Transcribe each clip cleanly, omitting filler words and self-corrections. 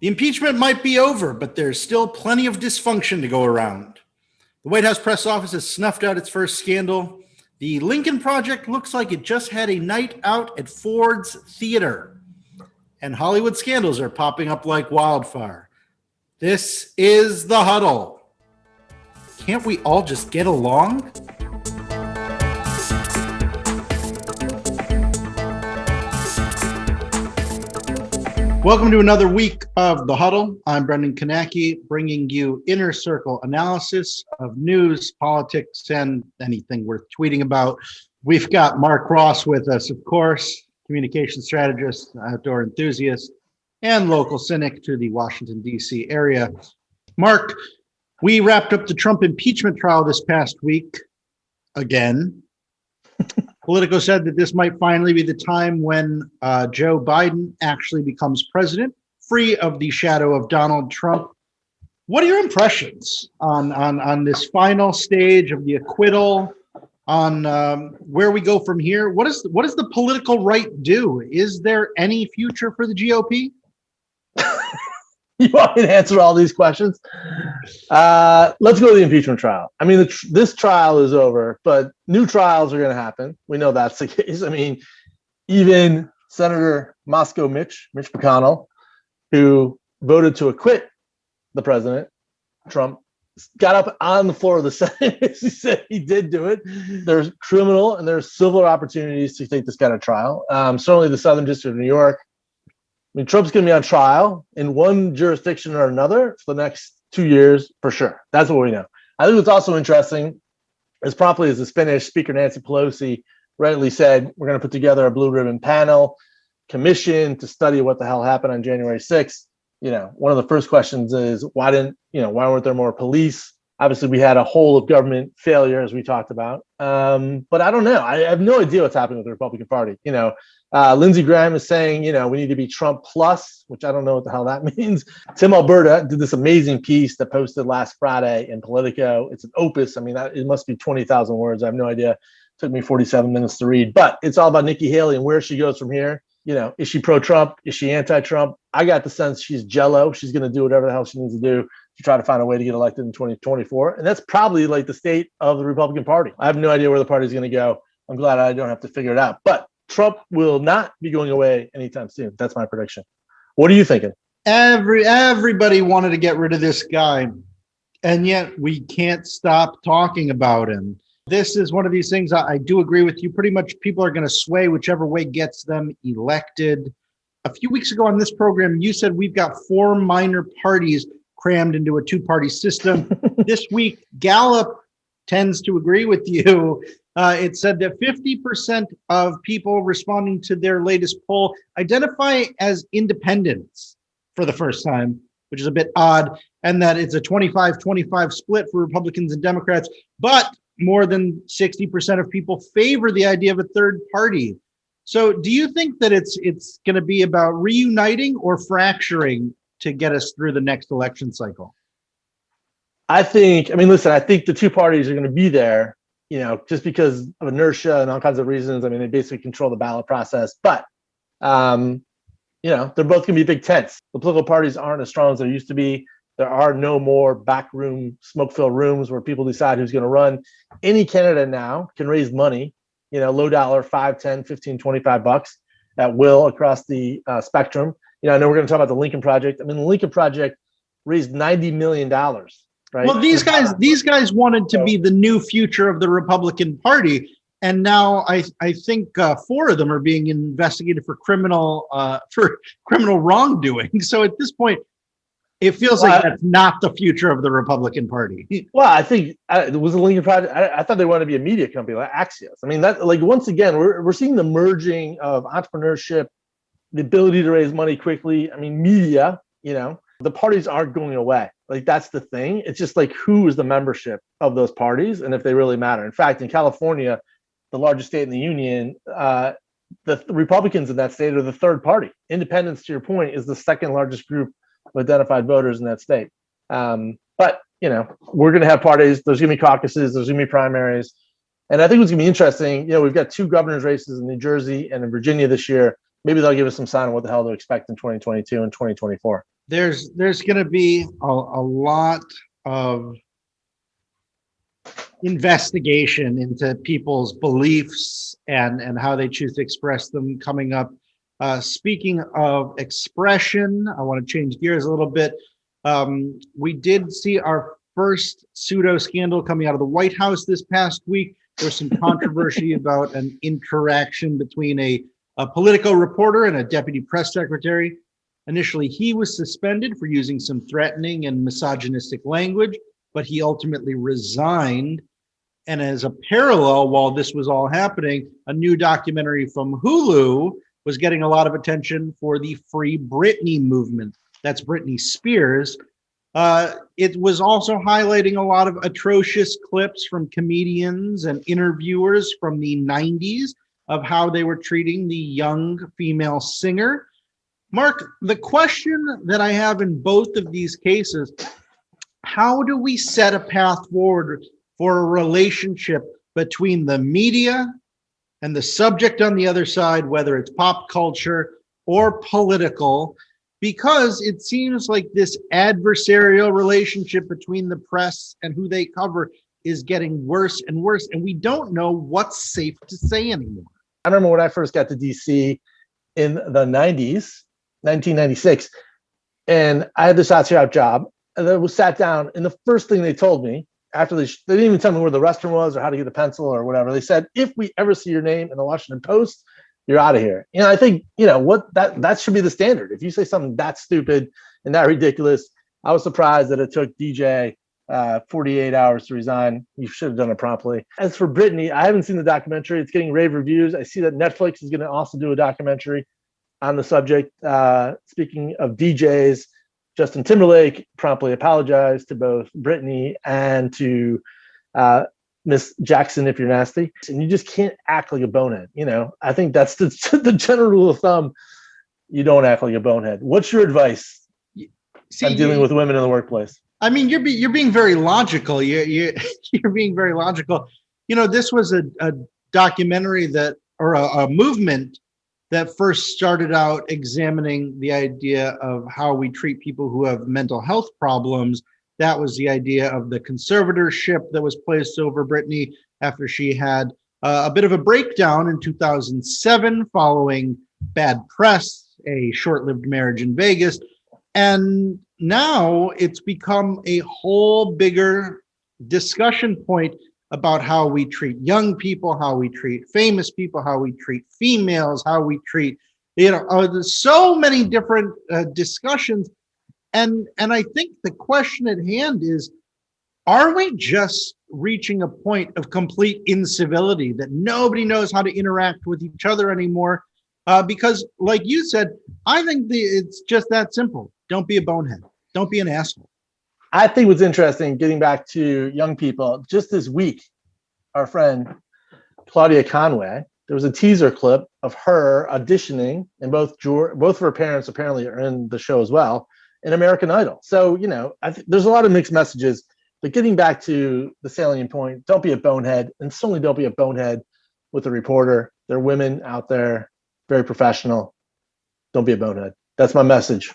The impeachment might be over, but there's still plenty of dysfunction to go around. The White House press office has snuffed out its first scandal. The Lincoln Project looks like it just had a night out at Ford's Theater. And Hollywood scandals are popping up like wildfire. This is The Huddle. Can't we all just get along? Welcome to another week of The Huddle. I'm Brendan Kownacki, bringing you inner circle analysis of news, politics, and anything worth tweeting about. We've got Marc Ross with us, of course, communication strategist, outdoor enthusiast, and local cynic to the Washington, D.C. area. Marc, we wrapped up the Trump impeachment trial this past week again. Politico said that this might finally be the time when Joe Biden actually becomes president, free of the shadow of Donald Trump. What are your impressions on this final stage of the acquittal, on where we go from here? What does the political right do? Is there any future for the GOP? You want me to answer all these questions? Let's go to the impeachment trial. I mean, this trial is over, but new trials are going to happen. We know that's the case. I mean, even Senator Moscow Mitch McConnell, who voted to acquit the president, Trump, got up on the floor of the Senate. He said he did do it. There's criminal and there's civil opportunities to take this kind of trial. Certainly the Southern District of New York. I mean, Trump's going to be on trial in one jurisdiction or another for the next 2 years for sure. That's what we know. I think what's also interesting, as promptly as it's finished, Speaker Nancy Pelosi rightly said, we're going to put together a blue ribbon panel commission to study what the hell happened on January 6th. You know, one of the first questions is why weren't there more police? Obviously, we had a whole of government failure, as we talked about. But I don't know. I have no idea what's happening with the Republican Party. You know, Lindsey Graham is saying, we need to be Trump plus, which I don't know what the hell that means. Tim Alberta did this amazing piece that posted last Friday in Politico. It's an opus. I mean, it must be 20,000 words. I have no idea. It took me 47 minutes to read. But it's all about Nikki Haley and where she goes from here. You know, is she pro-Trump? Is she anti-Trump? I got the sense she's jello. She's going to do whatever the hell she needs to do to try to find a way to get elected in 2024. And that's probably like the state of the Republican Party. I have no idea where the party's going to go. I'm glad I don't have to figure it out. But Trump will not be going away anytime soon. That's my prediction. What are you thinking? Everybody wanted to get rid of this guy, and yet we can't stop talking about him. This is one of these things I do agree with you. Pretty much people are going to sway whichever way gets them elected. A few weeks ago on this program, you said we've got 4 minor parties crammed into a 2-party system. This week, Gallup tends to agree with you. It said that 50% of people responding to their latest poll identify as independents for the first time, which is a bit odd, and that it's a 25-25 split for Republicans and Democrats, but more than 60% of people favor the idea of a third party. So do you think that it's going to be about reuniting or fracturing to get us through the next election cycle? I think the 2 parties are going to be there, just because of inertia and all kinds of reasons. I mean, they basically control the ballot process, but, they're both going to be big tents. The political parties aren't as strong as they used to be. There are no more backroom, smoke-filled rooms where people decide who's going to run. Any candidate now can raise money, low dollar, $5, $10, $15, $25 at will across the spectrum. I know we're going to talk about the Lincoln Project. I mean, the Lincoln Project raised $90 million. Right? Well, these guys wanted to be the new future of the Republican Party, and now I think 4 of them are being investigated for criminal wrongdoing. So at this point, it feels like that's not the future of the Republican Party. Well, I think it was a Lincoln Project. I thought they wanted to be a media company like Axios. I mean, that once again, we're seeing the merging of entrepreneurship, the ability to raise money quickly. I mean, media. The parties aren't going away. Like, that's the thing. It's just like, who is the membership of those parties and if they really matter. In fact, in California, the largest state in the union, the Republicans in that state are the third party. Independents, to your point, is the second largest group of identified voters in that state. But, we're going to have parties. There's going to be caucuses. There's going to be primaries. And I think what's going to be interesting, we've got 2 governor's races in New Jersey and in Virginia this year. Maybe they'll give us some sign of what the hell to expect in 2022 and 2024. there's going to be a lot of investigation into people's beliefs and how they choose to express them coming up. Speaking of expression, I want to change gears a little bit. We did see our first pseudo scandal coming out of the White House this past week. There was some controversy about an interaction between a Politico reporter and a deputy press secretary. Initially, he was suspended for using some threatening and misogynistic language, but he ultimately resigned. And as a parallel, while this was all happening, a new documentary from Hulu was getting a lot of attention for the Free Britney movement. That's Britney Spears. It was also highlighting a lot of atrocious clips from comedians and interviewers from the 90s of how they were treating the young female singer. Mark, the question that I have in both of these cases, how do we set a path forward for a relationship between the media and the subject on the other side, whether it's pop culture or political? Because it seems like this adversarial relationship between the press and who they cover is getting worse and worse, and we don't know what's safe to say anymore. I remember when I first got to DC in the 90s, 1996, and I had this hot shop job, and I was sat down, and the first thing they told me after they didn't even tell me where the restroom was or how to get a pencil or whatever. They said, if we ever see your name in the Washington Post, you're out of here. I think, that should be the standard. If you say something that stupid and that ridiculous, I was surprised that it took DJ 48 hours to resign. You should have done it promptly. As for Britney, I haven't seen the documentary. It's getting rave reviews. I see that Netflix is going to also do a documentary on the subject. Speaking of DJs, Justin Timberlake promptly apologized to both Britney and to Miss Jackson, if you're nasty. And you just can't act like a bonehead. I think that's the general rule of thumb. You don't act like a bonehead. What's your advice on dealing with women in the workplace? I mean, you're being very logical. You're being very logical. This was a documentary or a movement that first started out examining the idea of how we treat people who have mental health problems. That was the idea of the conservatorship that was placed over Britney after she had a bit of a breakdown in 2007 following bad press, a short-lived marriage in Vegas. And now it's become a whole bigger discussion point about how we treat young people, how we treat famous people, how we treat females, how we treat, there's so many different discussions. And I think the question at hand is, are we just reaching a point of complete incivility that nobody knows how to interact with each other anymore? Because like you said, I think it's just that simple. Don't be a bonehead. Don't be an asshole. I think what's interesting, getting back to young people, just this week, our friend Claudia Conway, there was a teaser clip of her auditioning, and both of her parents apparently are in the show as well, in American Idol. So, I think there's a lot of mixed messages, but getting back to the salient point, don't be a bonehead, and certainly don't be a bonehead with a reporter. There are women out there, very professional. Don't be a bonehead. That's my message.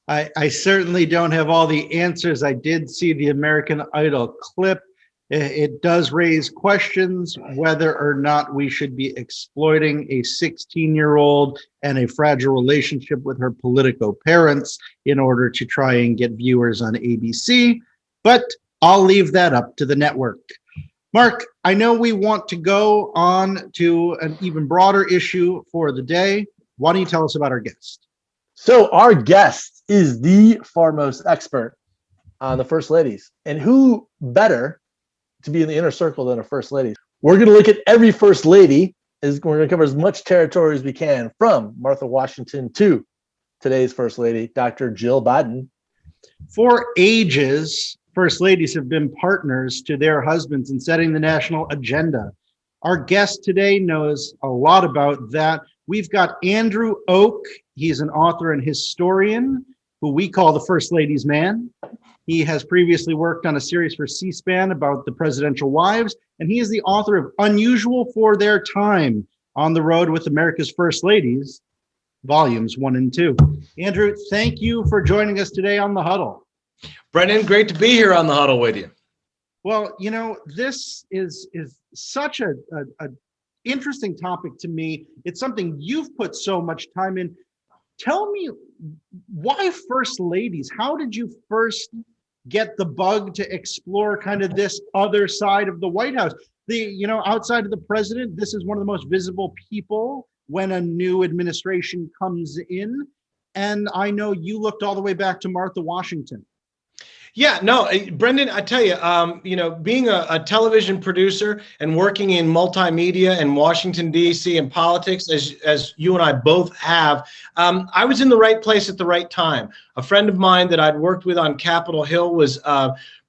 I certainly don't have all the answers. I did see the American Idol clip. It does raise questions whether or not we should be exploiting a 16-year-old and a fragile relationship with her Politico parents in order to try and get viewers on ABC. But I'll leave that up to the network. Mark, I know we want to go on to an even broader issue for the day. Why don't you tell us about our guest? So our guest is the foremost expert on the first ladies. And who better to be in the inner circle than a first lady? We're going to look at every first lady. We're going to cover as much territory as we can, from Martha Washington to today's first lady, Dr. Jill Biden. For ages, first ladies have been partners to their husbands in setting the national agenda. Our guest today knows a lot about that. We've got Andrew Och. He's an author and historian who we call the First Lady's Man. He has previously worked on a series for C-SPAN about the presidential wives, and he is the author of Unusual for Their Time, On the Road with America's First Ladies. volumes 1 and 2. Andrew, thank you for joining us today on The Huddle. Brendan, great to be here on The Huddle with you. Well, this is such a interesting topic to me. It's something you've put so much time in. Tell me, why first ladies? How did you first get the bug to explore kind of this other side of the White House? Outside of the president, this is one of the most visible people when a new administration comes in. And I know you looked all the way back to Martha Washington. Yeah, no, Brendan, I tell you, being a television producer and working in multimedia and Washington, D.C. and politics, as you and I both have, I was in the right place at the right time. A friend of mine that I'd worked with on Capitol Hill was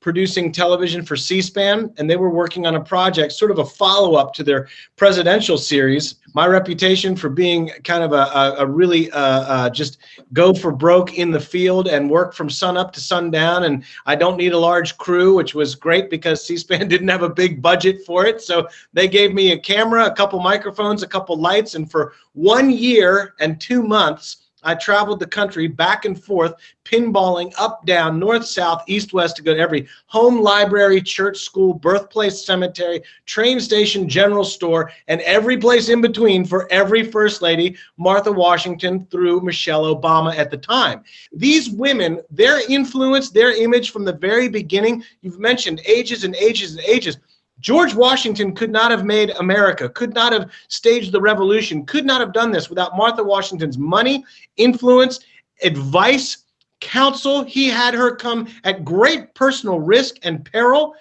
producing television for C-SPAN, and they were working on a project, sort of a follow-up to their presidential series. My reputation for being kind of a really just go for broke in the field and work from sun up to sundown, and I don't need a large crew, which was great because C-SPAN didn't have a big budget for it. So they gave me a camera, a couple microphones, a couple lights, and for 1 year and 2 months, I traveled the country back and forth, pinballing up, down, north, south, east, west to go to every home, library, church, school, birthplace, cemetery, train station, general store, and every place in between for every first lady, Martha Washington through Michelle Obama at the time. These women, their influence, their image from the very beginning, you've mentioned ages and ages and ages. George Washington could not have made America, could not have staged the revolution, could not have done this without Martha Washington's money, influence, advice, counsel. He had her come at great personal risk and peril,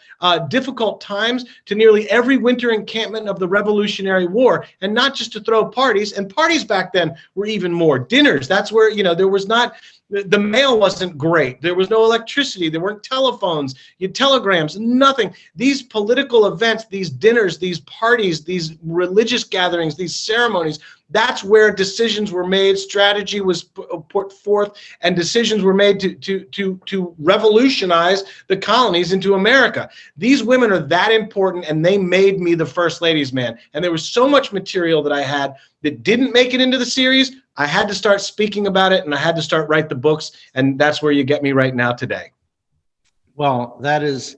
difficult times, to nearly every winter encampment of the Revolutionary War, and not just to throw parties. And parties back then were even more dinners. That's where, there was not, the mail wasn't great. There was no electricity. There weren't telephones, telegrams, nothing. These political events, these dinners, these parties, these religious gatherings, these ceremonies, that's where decisions were made, strategy was put forth, and decisions were made to revolutionize the colonies into America. These women are that important, and they made me the first ladies man. And there was so much material that I had that didn't make it into the series. I had to start speaking about it, and I had to start write the books, and that's where you get me right now today. Well, that is,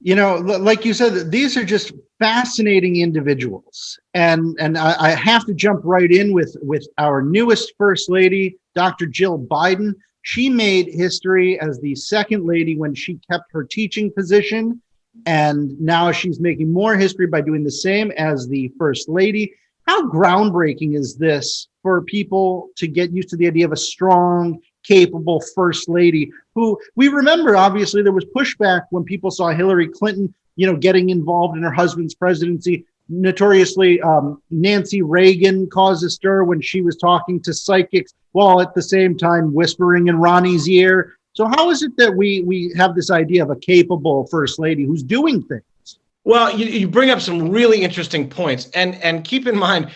like you said, these are just fascinating individuals. And I have to jump right in with our newest First Lady, Dr. Jill Biden. She made history as the second lady when she kept her teaching position. And now she's making more history by doing the same as the First Lady. How groundbreaking is this for people to get used to the idea of a strong, capable First Lady who, we remember, obviously, there was pushback when people saw Hillary Clinton, getting involved in her husband's presidency. Notoriously, Nancy Reagan caused a stir when she was talking to psychics while at the same time whispering in Ronnie's ear. So how is it that we have this idea of a capable First Lady who's doing things? Well, you bring up some really interesting points, and keep in mind,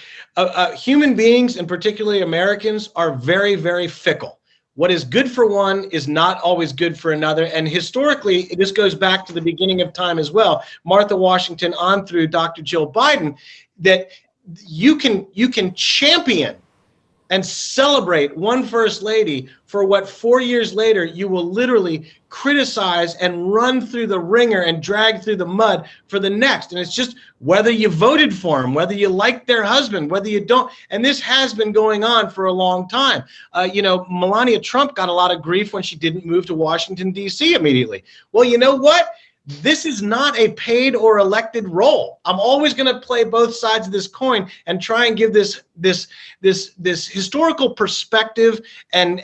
human beings, and particularly Americans, are very, very fickle. What is good for one is not always good for another, and historically, this goes back to the beginning of time as well, Martha Washington on through Dr. Jill Biden, that you can champion and celebrate one First Lady for what 4 years later you will literally criticize and run through the ringer and drag through the mud for the next. And it's just whether you voted for them, whether you like their husband, whether you don't. And this has been going on for a long time. Melania Trump got a lot of grief when she didn't move to Washington, D.C. immediately. Well, you know what? This is not a paid or elected role. I'm always going to play both sides of this coin and try and give this historical perspective and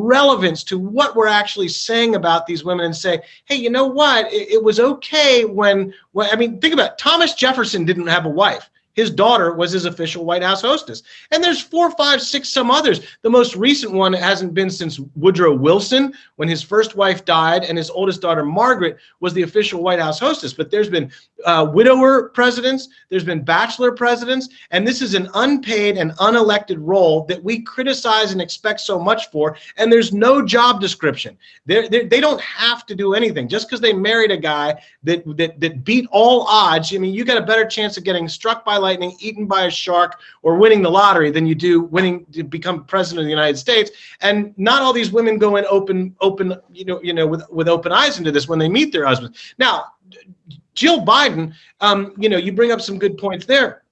relevance to what we're actually saying about these women, and say, hey, you know what? It was okay when think about it. Thomas Jefferson didn't have a wife. His daughter was his official White House hostess. And there's 4, 5, 6, some others. The most recent one hasn't been since Woodrow Wilson, when his first wife died and his oldest daughter, Margaret, was the official White House hostess. But there's been widower presidents, there's been bachelor presidents, and this is an unpaid and unelected role that we criticize and expect so much for, and there's no job description. They don't have to do anything. Just because they married a guy that beat all odds, you got a better chance of getting struck by lightning, eaten by a shark, or winning the lottery than you do winning to become president of the United States. And not all these women go in open, with open eyes into this when they meet their husbands. Now, Jill Biden, you bring up some good points there.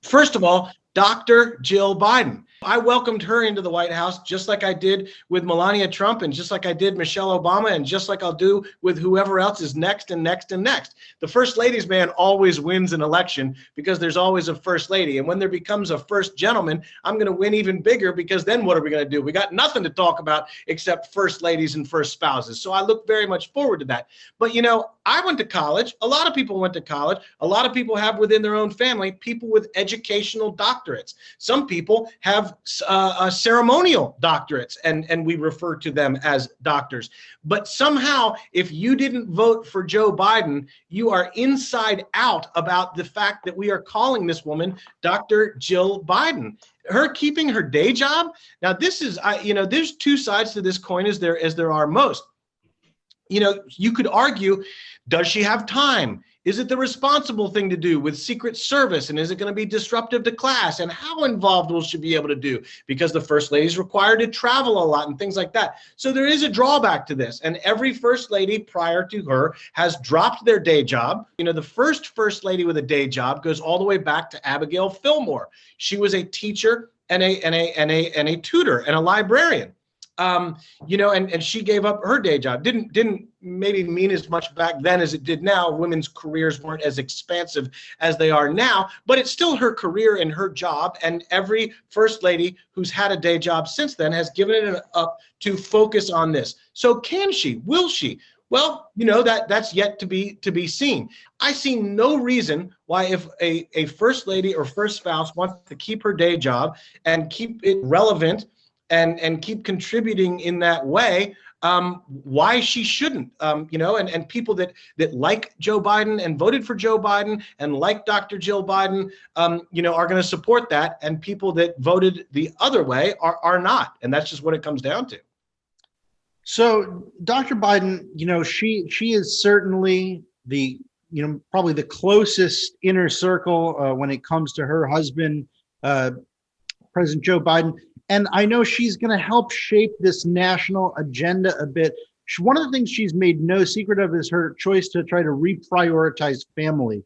First of all, Dr. Jill Biden. I welcomed her into the White House just like I did with Melania Trump, and just like I did Michelle Obama, and just like I'll do with whoever else is next and next and next. The first lady's man always wins an election because there's always a first lady. And when there becomes a first gentleman, I'm going to win even bigger, because then what are we going to do? We got nothing to talk about except first ladies and first spouses. So I look very much forward to that. But, I went to college. A lot of people went to college. A lot of people have within their own family people with educational doctorates. Some people have ceremonial doctorates, and we refer to them as doctors. But somehow, if you didn't vote for Joe Biden, you are inside out about the fact that we are calling this woman Dr. Jill Biden. Her keeping her day job. Now, this is, there's two sides to this coin as there are most. You could argue, does she have time? Is it the responsible thing to do with Secret Service? And is it going to be disruptive to class? And how involved will she be able to do? Because the first lady is required to travel a lot and things like that. So there is a drawback to this. And every first lady prior to her has dropped their day job. The first lady with a day job goes all the way back to Abigail Fillmore. She was a teacher and a tutor and a librarian. And she gave up her day job. Didn't maybe mean as much back then as it did now. Women's careers weren't as expansive as they are now, but it's still her career and her job. And every first lady who's had a day job since then has given it up to focus on this. So can she? Will she? Well, that's yet to be seen. I see no reason why, if a first lady or first spouse wants to keep her day job and keep it relevant and keep contributing in that way, why she shouldn't, and people that like Joe Biden and voted for Joe Biden and like Dr. Jill Biden, are going to support that. And people that voted the other way are not. And that's just what it comes down to. So Dr. Biden, she is certainly the, probably the closest inner circle when it comes to her husband, President Joe Biden. And I know she's going to help shape this national agenda a bit. One of the things she's made no secret of is her choice to try to reprioritize family.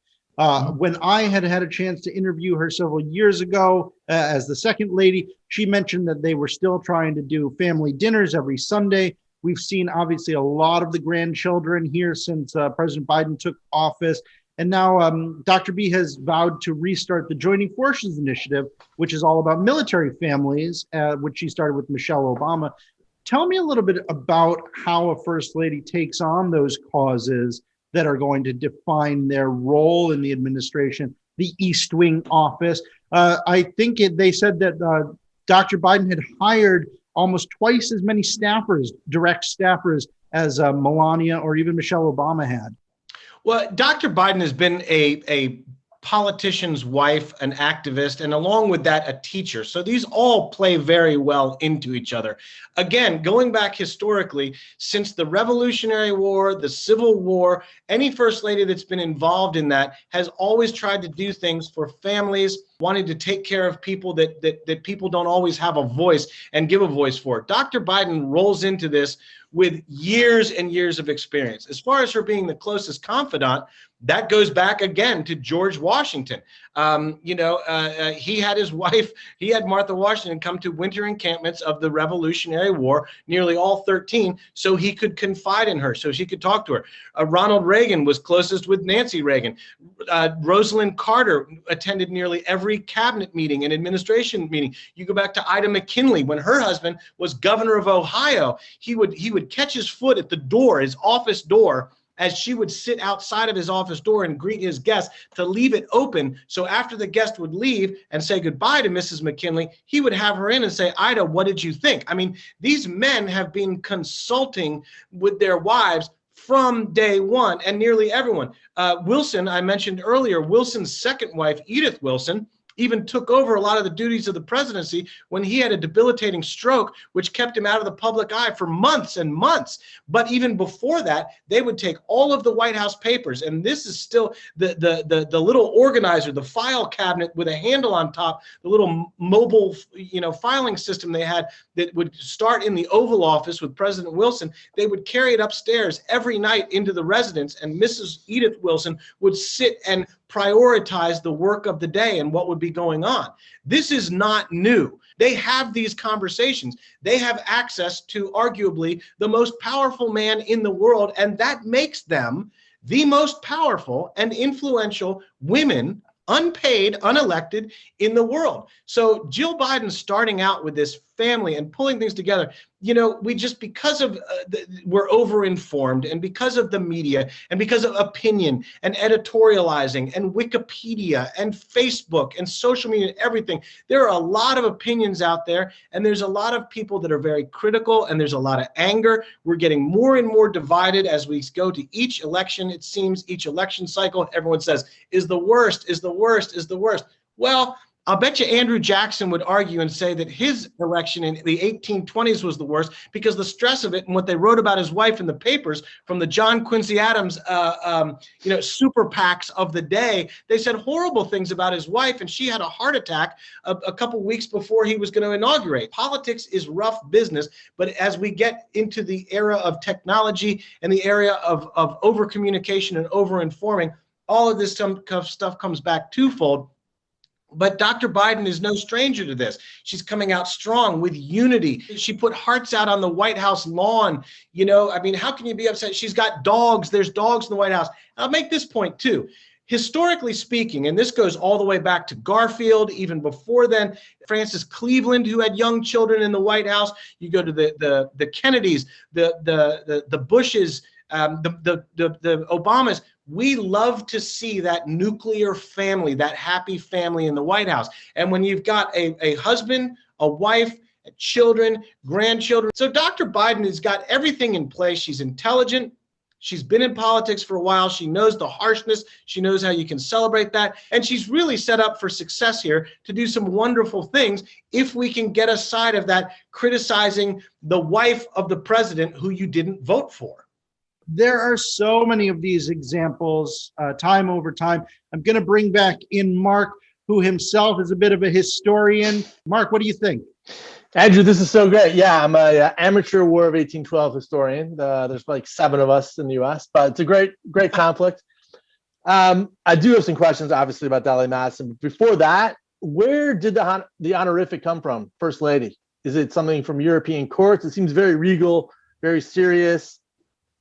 When I had a chance to interview her several years ago as the second lady, she mentioned that they were still trying to do family dinners every Sunday. We've seen obviously a lot of the grandchildren here since President Biden took office. And now Dr. B has vowed to restart the Joining Forces Initiative, which is all about military families, which she started with Michelle Obama. Tell me a little bit about how a first lady takes on those causes that are going to define their role in the administration, the East Wing office. I think they said that Dr. Biden had hired almost twice as many staffers, direct staffers, as Melania or even Michelle Obama had. Well, Dr. Biden has been a politician's wife, an activist, and along with that, a teacher. So these all play very well into each other. Again, going back historically, since the Revolutionary War, the Civil War, any first lady that's been involved in that has always tried to do things for families, wanting to take care of people that people don't always have a voice and give a voice for. Dr. Biden rolls into this with years and years of experience. As far as her being the closest confidant, that goes back again to George Washington. He had his wife, he had Martha Washington come to winter encampments of the Revolutionary War, nearly all 13, so he could confide in her, so she could talk to her. Ronald Reagan was closest with Nancy Reagan. Rosalind Carter attended nearly every cabinet meeting and administration meeting. You go back to Ida McKinley, when her husband was governor of Ohio, he would catch his foot at the door, his office door, as she would sit outside of his office door and greet his guests, to leave it open. So after the guest would leave and say goodbye to Mrs. McKinley, he would have her in and say, Ida, what did you think? I mean, these men have been consulting with their wives from day one, and nearly everyone. Wilson, I mentioned earlier, Wilson's second wife, Edith Wilson, even took over a lot of the duties of the presidency when he had a debilitating stroke, which kept him out of the public eye for months and months. But even before that, they would take all of the White House papers, and this is still the little organizer, the file cabinet with a handle on top, the little mobile, filing system they had that would start in the Oval Office with President Wilson. They would carry it upstairs every night into the residence, and Mrs. Edith Wilson would sit and prioritize the work of the day and what would be going on. This is not new. They have these conversations. They have access to arguably the most powerful man in the world, and that makes them the most powerful and influential women, unpaid, unelected, in the world. So Jill Biden starting out with this family and pulling things together, we just, because of we're overinformed, and because of the media, and because of opinion and editorializing and Wikipedia and Facebook and social media and everything, there are a lot of opinions out there, and there's a lot of people that are very critical, and there's a lot of anger. We're getting more and more divided as we go to each election. It seems each election cycle, everyone says, is the worst, is the worst, is the worst. Well, I'll bet you Andrew Jackson would argue and say that his election in the 1820s was the worst because the stress of it and what they wrote about his wife in the papers from the John Quincy Adams, super PACs of the day. They said horrible things about his wife, and she had a heart attack a couple weeks before he was going to inaugurate. Politics is rough business, but as we get into the era of technology and the area of over communication and over informing, all of this stuff comes back twofold. But Dr. Biden is no stranger to this. She's coming out strong with unity. She put hearts out on the White House lawn. How can you be upset? She's got dogs. There's dogs in the White House. I'll make this point too. Historically speaking, and this goes all the way back to Garfield, even before then, Francis Cleveland, who had young children in the White House. You go to the Kennedys, the Bushes, the Obamas. We love to see that nuclear family, that happy family in the White House. And when you've got a husband, a wife, children, grandchildren. So Dr. Biden has got everything in place. She's intelligent. She's been in politics for a while. She knows the harshness. She knows how you can celebrate that. And she's really set up for success here to do some wonderful things if we can get aside of that criticizing the wife of the president who you didn't vote for. There are so many of these examples, time over time. I'm going to bring back in Marc, who himself is a bit of a historian. Marc, what do you think? Andrew, this is so great. Yeah, I'm an amateur War of 1812 historian. There's like 7 of us in the U.S., but it's a great conflict. I do have some questions, obviously, about Dolly Madison. But before that, where did the honorific come from, First Lady? Is it something from European courts? It seems very regal, very serious.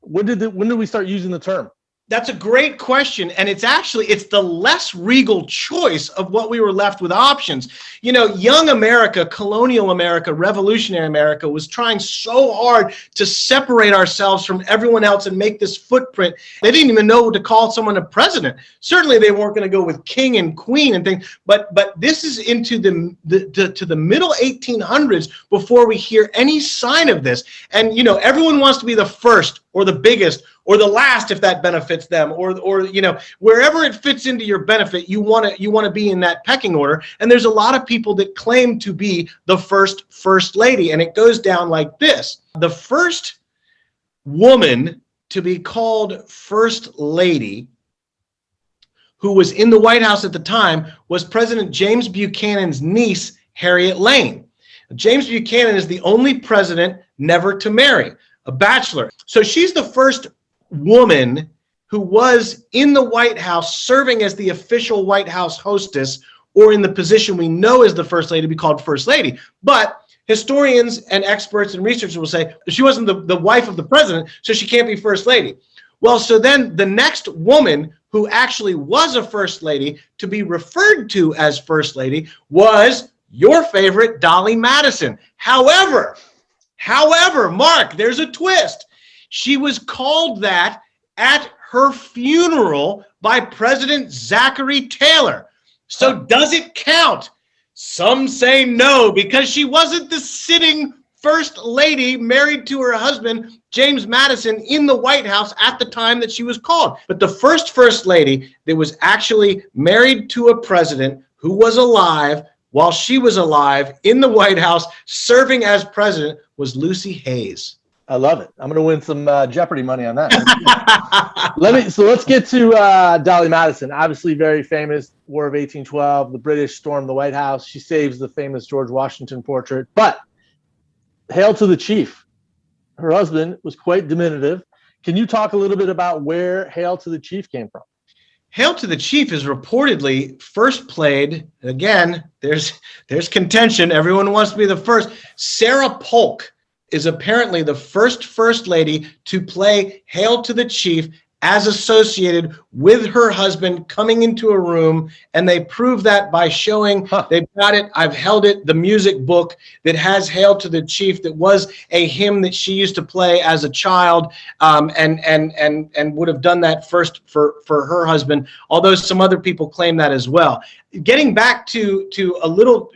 When did we start using the term? That's a great question. And it's the less regal choice of what we were left with options. Young America, colonial America, revolutionary America was trying so hard to separate ourselves from everyone else and make this footprint. They didn't even know what to call someone a president. Certainly they weren't going to go with king and queen and things, but this is into the middle 1800s before we hear any sign of this. And, everyone wants to be the first or the biggest or the last if that benefits them, or wherever it fits into your benefit, you want to be in that pecking order. And there's a lot of people that claim to be the first lady, and it goes down like this. The first woman to be called first lady, who was in the White House at the time, was President James Buchanan's niece, Harriet Lane. James Buchanan is the only president never to marry, a bachelor. So she's the first woman who was in the White House serving as the official White House hostess, or in the position we know as the first lady, be called first lady. But historians and experts and researchers will say she wasn't the wife of the president, so she can't be first lady. Well, so then the next woman who actually was a first lady to be referred to as first lady was your favorite Dolly Madison. However, Marc, there's a twist. She was called that at her funeral by President Zachary Taylor. So does it count? Some say no, because she wasn't the sitting first lady married to her husband, James Madison, in the White House at the time that she was called. But the first lady that was actually married to a president who was alive while she was alive in the White House serving as president was Lucy Hayes. I love it. I'm going to win some Jeopardy money on that. Let's get to Dolly Madison. Obviously very famous, War of 1812. The British storm the White House. She saves the famous George Washington portrait. But hail to the chief. Her husband was quite diminutive. Can you talk a little bit about where Hail to the Chief came from? Hail to the Chief is reportedly first played, again, there's contention. Everyone wants to be the first. Sarah Polk is apparently the first lady to play Hail to the Chief as associated with her husband coming into a room, and they prove that by showing they've got it. I've held it, the music book that has Hail to the Chief, that was a hymn that she used to play as a child, and would have done that first for her husband, although some other people claim that as well. Getting back to a little,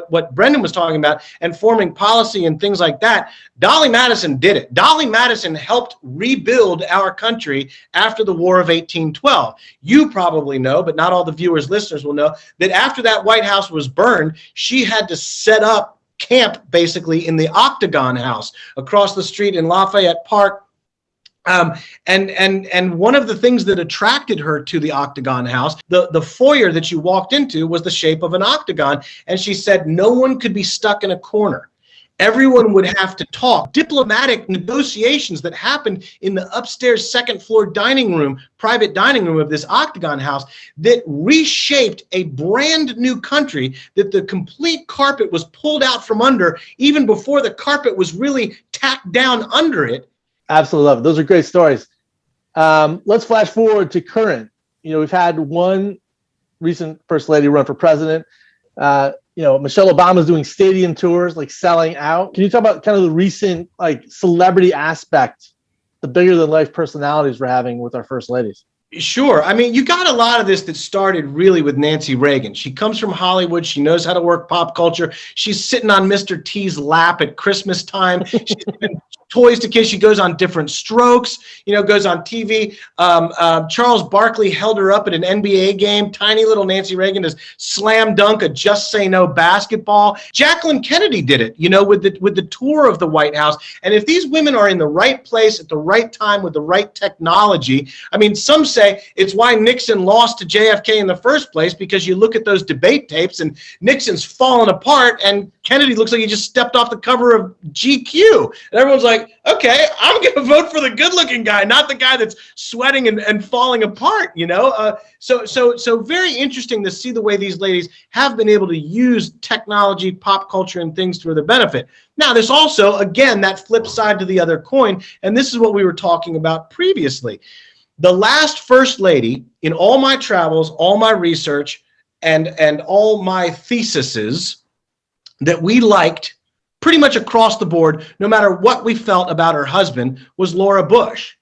what Brendan was talking about and forming policy and things like that, Dolly Madison did it. Dolly Madison helped rebuild our country after the War of 1812. You probably know, but not all the viewers, listeners will know, that after that White House was burned, she had to set up camp basically in the Octagon House across the street in Lafayette Park. And one of the things that attracted her to the Octagon House, the foyer that you walked into was the shape of an octagon. And she said no one could be stuck in a corner. Everyone would have to talk. Diplomatic negotiations that happened in the upstairs second floor dining room, private dining room of this Octagon House, that reshaped a brand new country, that the complete carpet was pulled out from under even before the carpet was really tacked down under it. Absolutely love it. Those are great stories. Let's flash forward to current. We've had one recent first lady run for president. Michelle Obama's doing stadium tours, like selling out. Can you talk about kind of the recent celebrity aspect, the bigger than life personalities we're having with our first ladies? Sure. I mean, you got a lot of this that started really with Nancy Reagan. She comes from Hollywood. She knows how to work pop culture. She's sitting on Mr. T's lap at Christmas time. She's given toys to kids. She goes on Different Strokes, goes on TV. Charles Barkley held her up at an NBA game. Tiny little Nancy Reagan does slam dunk a Just Say No basketball. Jacqueline Kennedy did it, with the tour of the White House. And if these women are in the right place at the right time with the right technology, I mean, some say it's why Nixon lost to JFK in the first place, because you look at those debate tapes and Nixon's falling apart and Kennedy looks like he just stepped off the cover of GQ. And everyone's like, okay, I'm going to vote for the good looking guy, not the guy that's sweating and falling apart, So very interesting to see the way these ladies have been able to use technology, pop culture, and things to their benefit. Now, there's also, again, that flip side to the other coin. And this is what we were talking about previously. The last first lady, in all my travels, all my research, and all my theses that we liked pretty much across the board, no matter what we felt about her husband, was Laura Bush.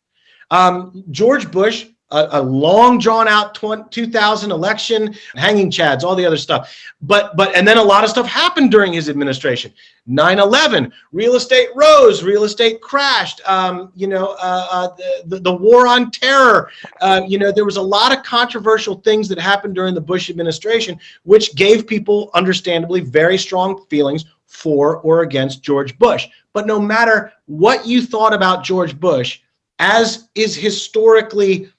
George Bush, a long drawn out 2000 election, hanging chads, all the other stuff. But and then a lot of stuff happened during his administration. 9/11, real estate rose, real estate crashed. The war on terror. There was a lot of controversial things that happened during the Bush administration, which gave people, understandably, very strong feelings for or against George Bush. But no matter what you thought about George Bush, as is historically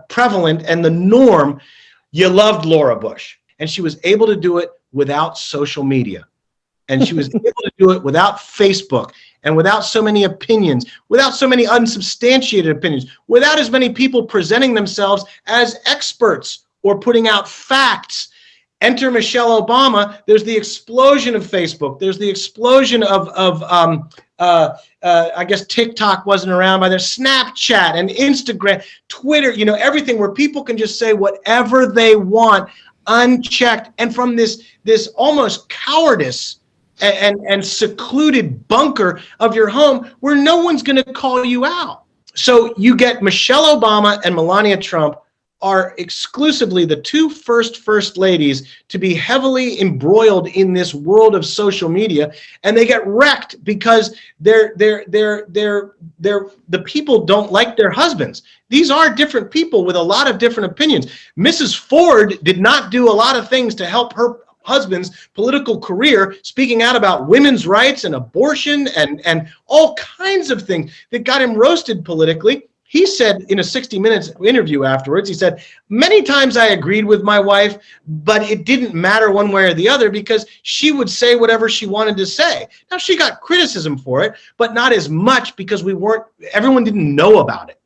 prevalent and the norm, you loved Laura Bush. And she was able to do it without social media. And she was able to do it without Facebook, and without so many opinions, without so many unsubstantiated opinions, without as many people presenting themselves as experts or putting out facts. Enter Michelle Obama. There's the explosion of Facebook. There's the explosion of I guess TikTok wasn't around by there, Snapchat and Instagram, Twitter, everything where people can just say whatever they want unchecked. And from this almost cowardice and secluded bunker of your home where no one's going to call you out. So you get Michelle Obama and Melania Trump are exclusively the two first ladies to be heavily embroiled in this world of social media, and they get wrecked because the people don't like their husbands. These are different people with a lot of different opinions. Mrs. Ford did not do a lot of things to help her husband's political career, speaking out about women's rights and abortion and all kinds of things that got him roasted politically. He said in a 60 Minutes interview afterwards, he said, many times I agreed with my wife, but it didn't matter one way or the other because she would say whatever she wanted to say. Now, she got criticism for it, but not as much because everyone didn't know about it.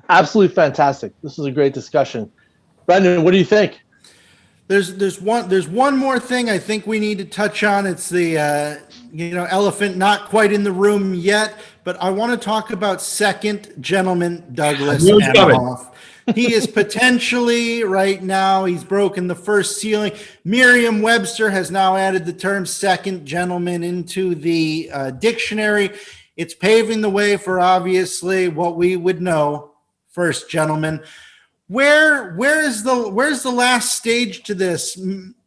Absolutely fantastic. This is a great discussion. Brendan, what do you think? There's one more thing I think we need to touch on. It's the elephant not quite in the room yet, but I want to talk about second gentleman Douglas Emhoff. He is potentially right now, he's broken the first ceiling. Merriam-Webster has now added the term second gentleman into the dictionary. It's paving the way for obviously what we would know, first gentleman. Where's the last stage to this?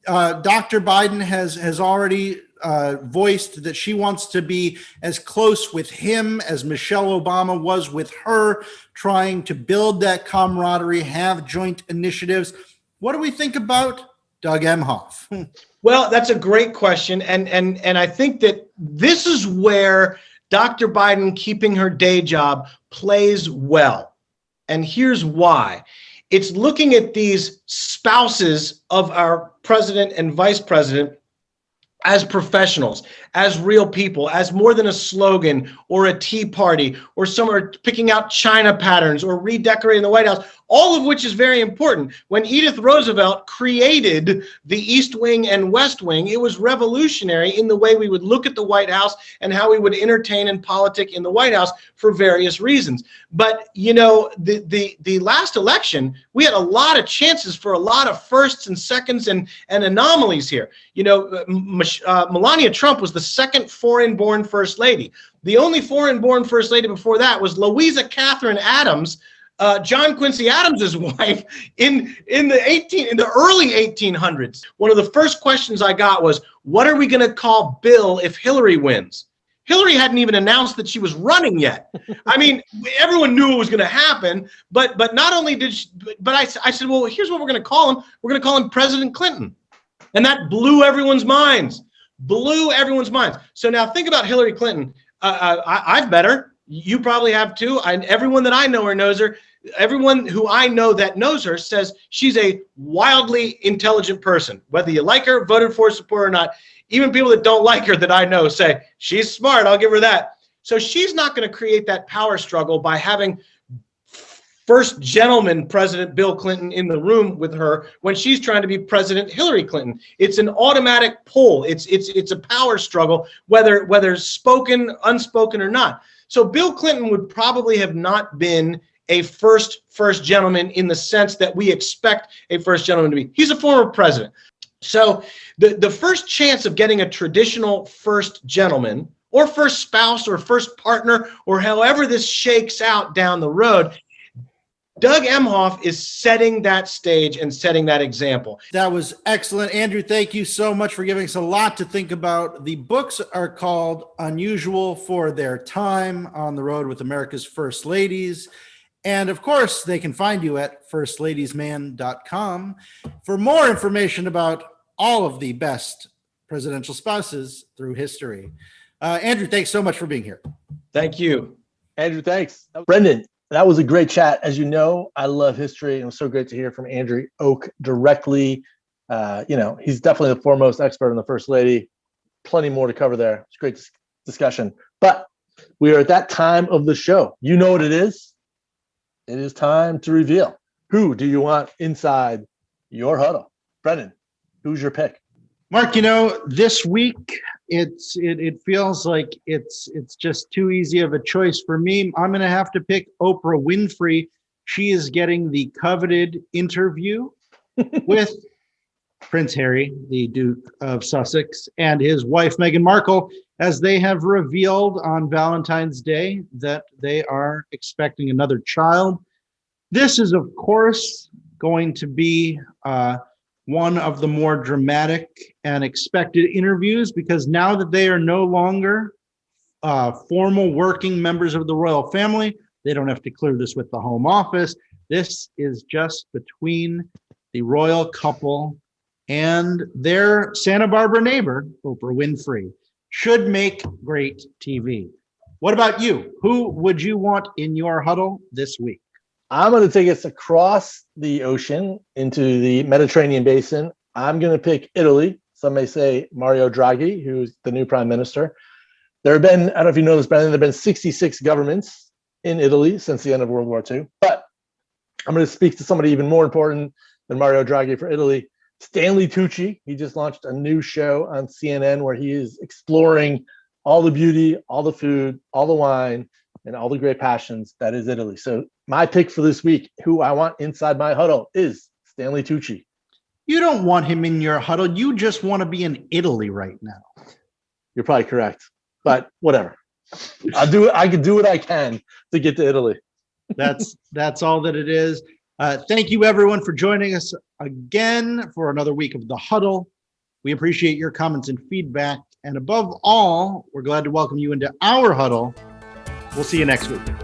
Dr. Biden has already voiced that she wants to be as close with him as Michelle Obama was with her, trying to build that camaraderie, have joint initiatives. What do we think about Doug Emhoff? Well, that's a great question. And I think that this is where Dr. Biden keeping her day job plays well. And here's why. It's looking at these spouses of our president and vice president as professionals, as real people, as more than a slogan or a tea party or somewhere picking out China patterns or redecorating the White House, all of which is very important. When Edith Roosevelt created the East Wing and West Wing, it was revolutionary in the way we would look at the White House and how we would entertain and politic in the White House for various reasons. But, the last election, we had a lot of chances for a lot of firsts and seconds and anomalies here. Melania Trump was the second foreign-born first lady. The only foreign-born first lady before that was Louisa Catherine Adams, John Quincy Adams' wife, in the early 1800s. One of the first questions I got was, what are we going to call Bill if Hillary wins? Hillary hadn't even announced that she was running yet. I mean, everyone knew it was going to happen, but not only did she, but I said, well, here's what we're going to call him. We're going to call him President Clinton. And that blew everyone's minds. So now think about Hillary Clinton. I've met her. You probably have too. Everyone that I know or knows her, everyone who I know that knows her says she's a wildly intelligent person. Whether you like her, voted for, support her or not, even people that don't like her that I know say, she's smart, I'll give her that. So she's not going to create that power struggle by having first gentleman President Bill Clinton in the room with her when she's trying to be President Hillary Clinton. It's an automatic pull. It's a power struggle, whether spoken, unspoken or not. So Bill Clinton would probably have not been a first gentleman in the sense that we expect a first gentleman to be. He's a former president. So the first chance of getting a traditional first gentleman or first spouse or first partner or however this shakes out down the road, Doug Emhoff is setting that stage and setting that example. That was excellent. Andrew, thank you so much for giving us a lot to think about. The books are called Unusual for Their Time, On the Road with America's First Ladies. And of course, they can find you at firstladiesman.com for more information about all of the best presidential spouses through history. Andrew, thanks so much for being here. Thank you. Andrew, thanks. Brendan, that was a great chat. As you know, I love history, and it was so great to hear from Andrew Och directly. He's definitely the foremost expert on the First Lady. Plenty more to cover there. It's a great discussion. But we are at that time of the show. You know what it is? It is time to reveal. Who do you want inside your huddle? Brendan, who's your pick? Mark, this week it feels like it's just too easy of a choice for me. I'm going to have to pick Oprah Winfrey. She is getting the coveted interview with Prince Harry, the Duke of Sussex, and his wife, Meghan Markle, as they have revealed on Valentine's Day that they are expecting another child. This is, of course, going to be one of the more dramatic and expected interviews, because now that they are no longer formal working members of the royal family, they don't have to clear this with the Home Office. This is just between the royal couple and their Santa Barbara neighbor, Oprah Winfrey. Should make great TV. What about you? Who would you want in your huddle this week? I'm going to take us across the ocean into the Mediterranean basin. I'm going to pick Italy. Some may say Mario Draghi, who's the new prime minister. There have been, I don't know if you know this, Brandon, there have been 66 governments in Italy since the end of World War II. But I'm going to speak to somebody even more important than Mario Draghi for Italy, Stanley Tucci. He just launched a new show on CNN where he is exploring all the beauty, all the food, all the wine, and all the great passions that is Italy. So my pick for this week, who I want inside my huddle, is Stanley Tucci. You don't want him in your huddle. You just want to be in Italy right now. You're probably correct, but whatever. I'll do it. I can do what I can to get to Italy. That's all that it is. Thank you, everyone, for joining us again for another week of The Huddle. We appreciate your comments and feedback. And above all, we're glad to welcome you into our huddle. We'll see you next week.